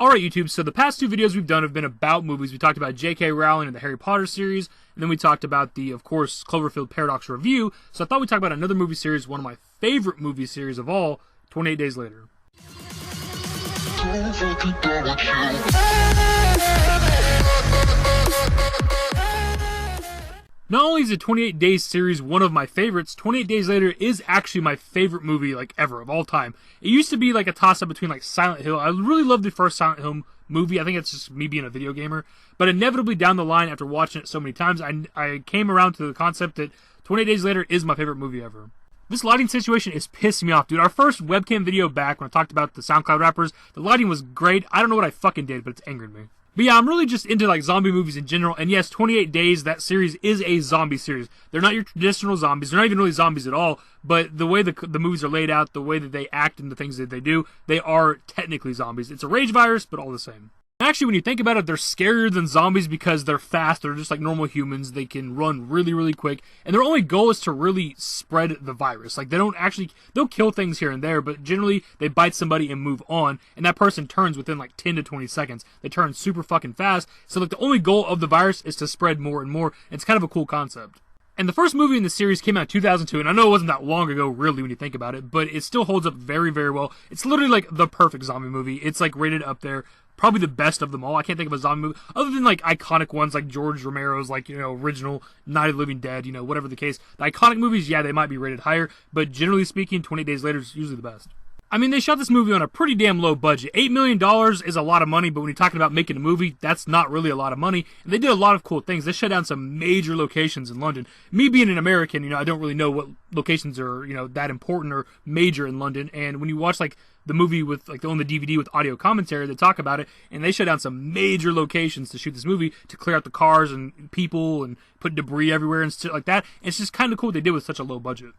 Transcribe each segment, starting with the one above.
Alright YouTube, so the past two videos we've done have been about movies. We talked about J.K. Rowling and the Harry Potter series, and then we talked about the, of course, Cloverfield Paradox review. So I thought we'd talk about another movie series, one of my favorite movie series of all, 28 Days Later. Not only is the 28 Days series one of my favorites, 28 Days Later is actually my favorite movie, like, ever, of all time. It used to be, like, a toss-up between, like, Silent Hill. I really loved the first Silent Hill movie. I think it's just me being a video gamer. But inevitably, down the line, after watching it so many times, I came around to the concept that 28 Days Later is my favorite movie ever. This lighting situation is pissing me off, dude. Our first webcam video back, when I talked about the SoundCloud rappers, the lighting was great. I don't know what I fucking did, but it's angering me. But yeah, I'm really just into, like, zombie movies in general, and yes, 28 Days, that series is a zombie series. They're not your traditional zombies, they're not even really zombies at all, but the way the movies are laid out, the way that they act and the things that they do, they are technically zombies. It's a rage virus, but all the same. Actually, when you think about it, they're scarier than zombies because they're fast, they're just like normal humans, they can run really, really quick, and their only goal is to really spread the virus. Like, they'll kill things here and there, but generally, they bite somebody and move on, and that person turns within like 10 to 20 seconds. They turn super fucking fast, so like the only goal of the virus is to spread more and more, and it's kind of a cool concept. And the first movie in the series came out in 2002, and I know it wasn't that long ago, really, when you think about it, but it still holds up very, very well. It's literally like the perfect zombie movie. It's like rated up there, probably the best of them all. I can't think of a zombie movie, other than like iconic ones like George Romero's, like, you know, original Night of the Living Dead, you know, whatever the case. The iconic movies, yeah, they might be rated higher, but generally speaking, 28 Days Later is usually the best. I mean, they shot this movie on a pretty damn low budget. $8 million is a lot of money, but when you're talking about making a movie, that's not really a lot of money. And they did a lot of cool things. They shut down some major locations in London. Me being an American, you know, I don't really know what locations are, you know, that important or major in London. And when you watch, like, the movie with, like, on the DVD with audio commentary, they talk about it, and they shut down some major locations to shoot this movie to clear out the cars and people and put debris everywhere and shit like that. And it's just kind of cool what they did with such a low budget.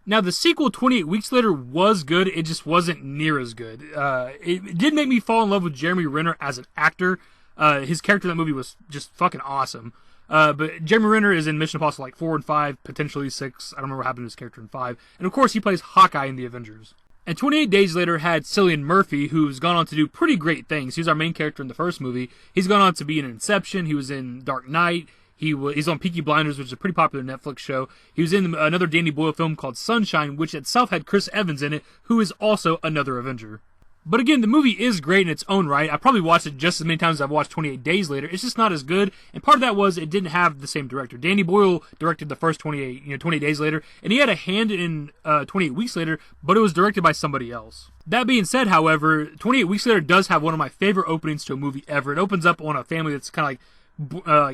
Now, the sequel, 28 Weeks Later, was good. It just wasn't near as good. It did make me fall in love with Jeremy Renner as an actor. His character in that movie was just fucking awesome. But Jeremy Renner is in Mission Impossible like 4 and 5, potentially 6. I don't remember what happened to his character in 5. And, of course, he plays Hawkeye in The Avengers. And 28 Days Later had Cillian Murphy, who's gone on to do pretty great things. He was our main character in the first movie. He's gone on to be in Inception. He was in Dark Knight. He's on Peaky Blinders, which is a pretty popular Netflix show. He was in another Danny Boyle film called Sunshine, which itself had Chris Evans in it, who is also another Avenger. But again, the movie is great in its own right. I probably watched it just as many times as I've watched 28 Days Later. It's just not as good, and part of that was it didn't have the same director. Danny Boyle directed the first 28 Days Later, and he had a hand in 28 Weeks Later, but it was directed by somebody else. That being said, however, 28 Weeks Later does have one of my favorite openings to a movie ever. It opens up on a family that's kind of like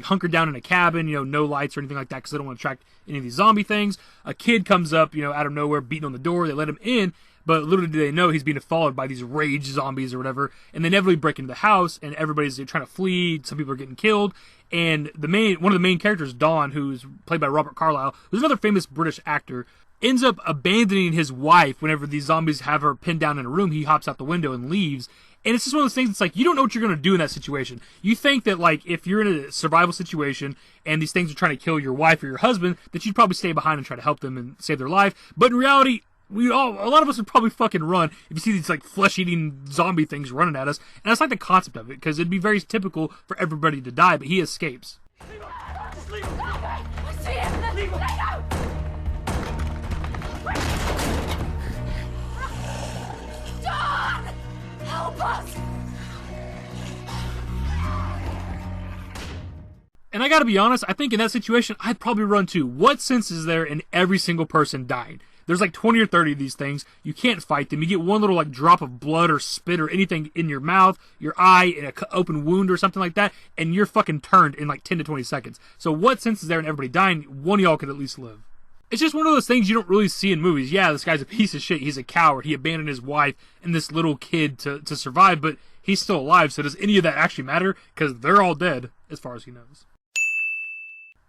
hunkered down in a cabin, you know, no lights or anything like that because they don't want to attract any of these zombie things. A kid comes up, you know, out of nowhere, beating on the door. They let him in, but little do they know he's being followed by these rage zombies or whatever, and they inevitably break into the house, and everybody's trying to flee. Some people are getting killed, and one of the main characters, Dawn, who's played by Robert Carlyle, who's another famous British actor, ends up abandoning his wife whenever these zombies have her pinned down in a room. He hops out the window and leaves. And it's just one of those things, it's like, you don't know what you're going to do in that situation. You think that, like, if you're in a survival situation and these things are trying to kill your wife or your husband, that you'd probably stay behind and try to help them and save their life. But in reality, a lot of us would probably fucking run if you see these, like, flesh-eating zombie things running at us. And that's like the concept of it, because it'd be very typical for everybody to die, but he escapes. Leave him! I see him! Leave him! Dawn! Help us! And I gotta be honest, I think in that situation, I'd probably run too. What sense is there in every single person dying? There's like 20 or 30 of these things. You can't fight them. You get one little like drop of blood or spit or anything in your mouth, your eye, in an open wound or something like that, and you're fucking turned in like 10 to 20 seconds. So what sense is there in everybody dying? One of y'all could at least live. It's just one of those things you don't really see in movies. Yeah, this guy's a piece of shit. He's a coward. He abandoned his wife and this little kid to survive, but he's still alive. So does any of that actually matter? Because they're all dead, as far as he knows.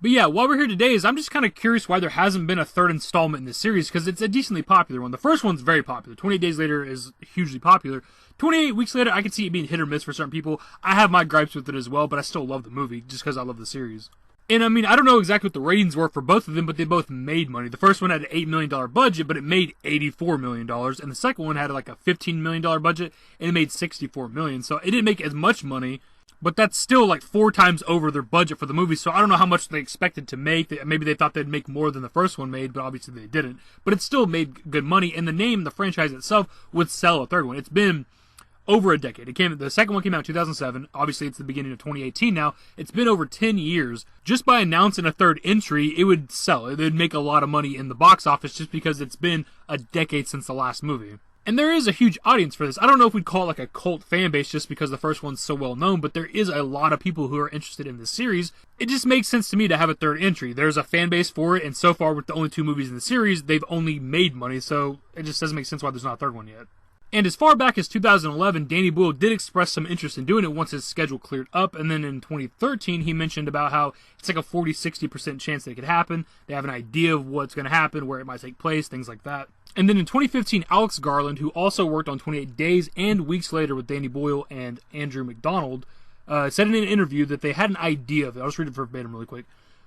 But yeah, why we're here today is I'm just kind of curious why there hasn't been a third installment in this series, because it's a decently popular one. The first one's very popular. 28 Days Later is hugely popular. 28 Weeks Later, I can see it being hit or miss for certain people. I have my gripes with it as well, but I still love the movie, just because I love the series. And I mean, I don't know exactly what the ratings were for both of them, but they both made money. The first one had an $8 million budget, but it made $84 million. And the second one had like a $15 million budget, and it made $64 million. So it didn't make as much money, but that's still like 4 times over their budget for the movie. So I don't know how much they expected to make. Maybe they thought they'd make more than the first one made, but obviously they didn't. But it still made good money, and the name, the franchise itself, would sell a third one. It's been over a decade. The second one came out in 2007. Obviously, it's the beginning of 2018 now. It's been over 10 years. Just by announcing a third entry, it would sell. It would make a lot of money in the box office just because it's been a decade since the last movie. And there is a huge audience for this. I don't know if we'd call it like a cult fan base just because the first one's so well known, but there is a lot of people who are interested in this series. It just makes sense to me to have a third entry. There's a fan base for it, and so far with the only 2 movies in the series, they've only made money, so it just doesn't make sense why there's not a third one yet. And as far back as 2011, Danny Boyle did express some interest in doing it once his schedule cleared up. And then in 2013, he mentioned about how it's like a 40-60% chance that it could happen. They have an idea of what's going to happen, where it might take place, things like that. And then in 2015, Alex Garland, who also worked on 28 Days and Weeks Later with Danny Boyle and Andrew McDonald, said in an interview that they had an idea of it. I'll just read it verbatim really quick.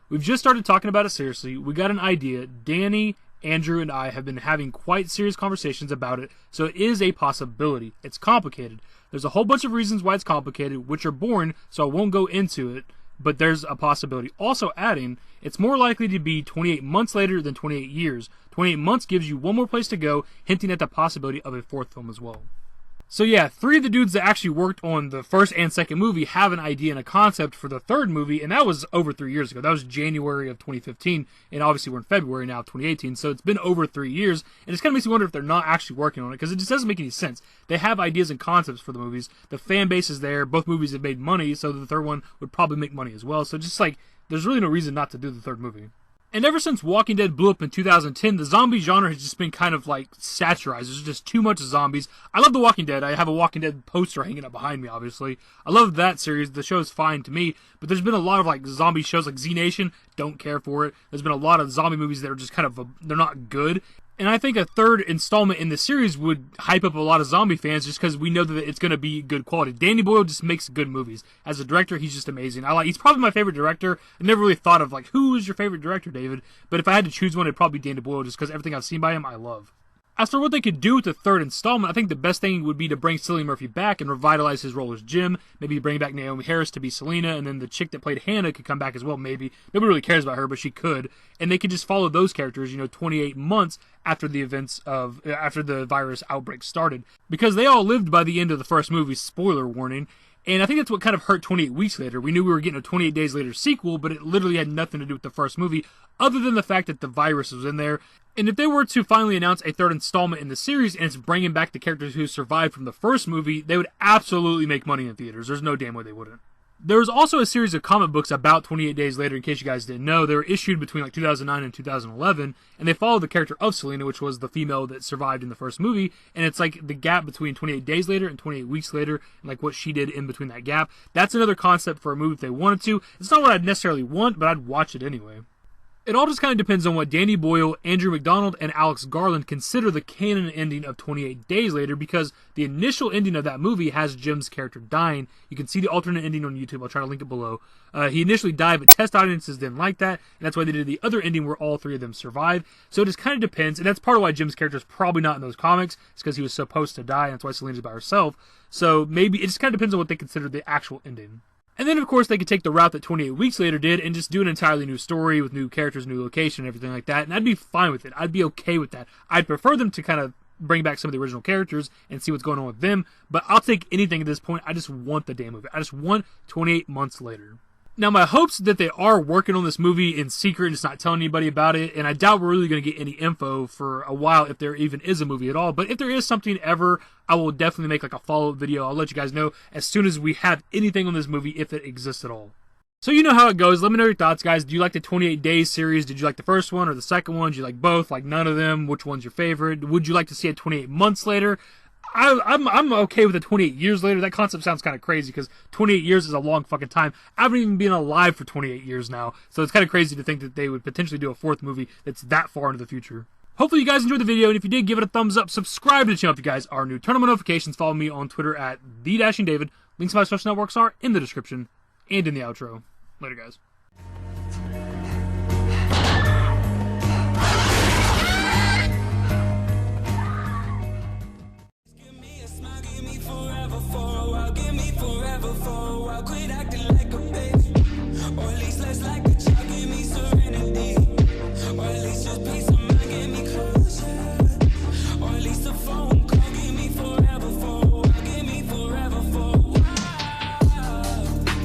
"We've just started talking about it seriously. We got an idea. Danny, Andrew, and I have been having quite serious conversations about it, so it is a possibility. It's complicated. There's a whole bunch of reasons why it's complicated, which are boring, so I won't go into it, but there's a possibility." Also adding, "It's more likely to be 28 months later than 28 years. 28 months gives you one more place to go," hinting at the possibility of a 4th film as well. So yeah, 3 of the dudes that actually worked on the first and second movie have an idea and a concept for the third movie, and that was over 3 years ago. That was January of 2015, and obviously we're in February now of 2018, so it's been over 3 years, and it kind of makes me wonder if they're not actually working on it, because it just doesn't make any sense. They have ideas and concepts for the movies, the fan base is there, both movies have made money, so the third one would probably make money as well, so just like, there's really no reason not to do the third movie. And ever since Walking Dead blew up in 2010, the zombie genre has just been kind of like saturized. There's just too much zombies. I love The Walking Dead. I have a Walking Dead poster hanging up behind me, obviously. I love that series. The show's fine to me. But there's been a lot of like zombie shows like Z Nation. Don't care for it. There's been a lot of zombie movies that are just kind of, they're not good. And I think a third installment in the series would hype up a lot of zombie fans just because we know that it's going to be good quality. Danny Boyle just makes good movies. As a director, he's just amazing. He's probably my favorite director. I never really thought of like, who is your favorite director, David? But if I had to choose one, it'd probably be Danny Boyle just because everything I've seen by him, I love. As for what they could do with the third installment, I think the best thing would be to bring Cillian Murphy back and revitalize his role as Jim. Maybe bring back Naomi Harris to be Selena, and then the chick that played Hannah could come back as well, maybe. Nobody really cares about her, but she could. And they could just follow those characters, 28 months after the events after the virus outbreak started. Because they all lived by the end of the first movie, spoiler warning. And I think that's what kind of hurt 28 Weeks Later. We knew we were getting a 28 Days Later sequel, but it literally had nothing to do with the first movie, other than the fact that the virus was in there. And if they were to finally announce a third installment in the series, and it's bringing back the characters who survived from the first movie, they would absolutely make money in theaters. There's no damn way they wouldn't. There was also a series of comic books about 28 Days Later, in case you guys didn't know. They were issued between like 2009 and 2011, and they followed the character of Selena, which was the female that survived in the first movie, and it's like the gap between 28 Days Later and 28 Weeks Later, and like what she did in between that gap. That's another concept for a movie if they wanted to. It's not what I'd necessarily want, but I'd watch it anyway. It all just kind of depends on what Danny Boyle, Andrew McDonald, and Alex Garland consider the canon ending of 28 Days Later, because the initial ending of that movie has Jim's character dying. You can see the alternate ending on YouTube. I'll try to link it below. He initially died, but test audiences didn't like that, and that's why they did the other ending where all 3 of them survive. So it just kind of depends, and that's part of why Jim's character is probably not in those comics. It's because he was supposed to die, and that's why Selena's by herself. So maybe it just kind of depends on what they consider the actual ending. And then, of course, they could take the route that 28 Weeks Later did and just do an entirely new story with new characters, new location, and everything like that. And I'd be fine with it. I'd be okay with that. I'd prefer them to kind of bring back some of the original characters and see what's going on with them. But I'll take anything at this point. I just want the damn movie. I just want 28 months later. Now, my hopes that they are working on this movie in secret and just not telling anybody about it, and I doubt we're really going to get any info for a while if there even is a movie at all, but if there is something ever, I will definitely make like a follow-up video. I'll let you guys know as soon as we have anything on this movie, if it exists at all. So you know how it goes. Let me know your thoughts, guys. Do you like the 28 Days series? Did you like the first one or the second one? Did you like both? Like none of them? Which one's your favorite? Would you like to see it 28 months later? I'm okay with the 28 years later. That concept sounds kind of crazy because 28 years is a long fucking time. I haven't even been alive for 28 years now, so it's kind of crazy to think that they would potentially do a 4th movie that's that far into the future. Hopefully you guys enjoyed the video, and if you did, give it a thumbs up. Subscribe to the channel if you guys are new. Turn on notifications. Follow me on Twitter at @TheDashingDavid. Links to my social networks are in the description and in the outro. Later, guys. quit.